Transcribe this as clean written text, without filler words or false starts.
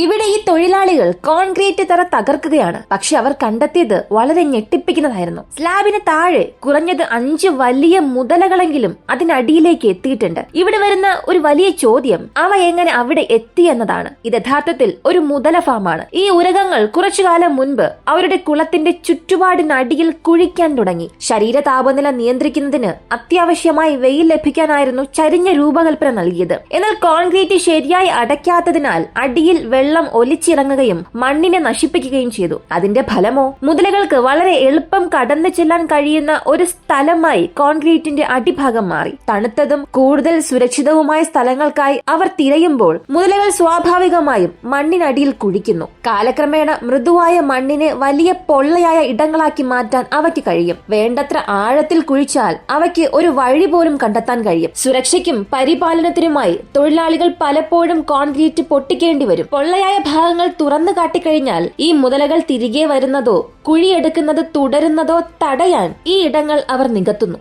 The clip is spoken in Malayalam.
ഇവിടെ ഈ തൊഴിലാളികൾ കോൺക്രീറ്റ് തറ തകർക്കുകയാണ്. പക്ഷെ അവർ കണ്ടെത്തിയത് വളരെ ഞെട്ടിപ്പിക്കുന്നതായിരുന്നു. സ്ലാബിന് താഴെ കുറഞ്ഞത് 5 വലിയ മുതലകളെങ്കിലും അതിനടിയിലേക്ക് എത്തിയിട്ടുണ്ട്. ഇവിടെ വരുന്ന ഒരു വലിയ ചോദ്യം അവ എങ്ങനെ അവിടെ എത്തി എന്നതാണ്. ഇത് യഥാർത്ഥത്തിൽ ഒരു മുതല ഫാമാണ്. ഈ ഉരകങ്ങൾ കുറച്ചുകാലം മുൻപ് അവരുടെ കുളത്തിന്റെ ചുറ്റുപാടിനടിയിൽ കുഴിക്കാൻ തുടങ്ങി. ശരീര താപനില നിയന്ത്രിക്കുന്നതിന് അത്യാവശ്യമായി വെയിൽ ലഭിക്കാനായിരുന്നു ചരിഞ്ഞ രൂപകൽപ്പന നൽകിയത്. എന്നാൽ കോൺക്രീറ്റ് ശരിയായി അടയ്ക്കാത്തതിനാൽ അടിയിൽ വെള്ളം ഒലിച്ചിറങ്ങുകയും മണ്ണിനെ നശിപ്പിക്കുകയും ചെയ്തു. അതിന്റെ ഫലമോ മുതലകൾക്ക് വളരെ എളുപ്പം കടന്നു ചെല്ലാൻ കഴിയുന്ന ഒരു സ്ഥലമായി കോൺക്രീറ്റിന്റെ അടിഭാഗം മാറി. തണുത്തതും കൂടുതൽ സുരക്ഷിതവുമായ സ്ഥലങ്ങൾക്കായി അവർ തിരയുമ്പോൾ മുതലകൾ സ്വാഭാവികമായും മണ്ണിനടിയിൽ കുഴിക്കുന്നു. കാലക്രമേണ മൃദുവായ മണ്ണിനെ വലിയ പൊള്ളയായ ഇടങ്ങളാക്കി മാറ്റാൻ അവയ്ക്ക് കഴിയും. വേണ്ടത്ര ആഴത്തിൽ കുഴിച്ചാൽ അവയ്ക്ക് ഒരു വഴി പോലും കണ്ടെത്താൻ കഴിയും. സുരക്ഷയ്ക്കും പരിപാലനത്തിനുമായി തൊഴിലാളികൾ പലപ്പോഴും കോൺക്രീറ്റ് പൊട്ടിക്കേണ്ടി വരും. പൊള്ളയായ ഭാഗങ്ങൾ തുറന്നു കാട്ടിക്കഴിഞ്ഞാൽ ഈ മുതലകൾ തിരികെ വരുന്നതോ കുഴിയെടുക്കുന്നത് തുടരുന്നതോ തടയാൻ ഈ ഇടങ്ങൾ അവർ നികത്തുന്നു.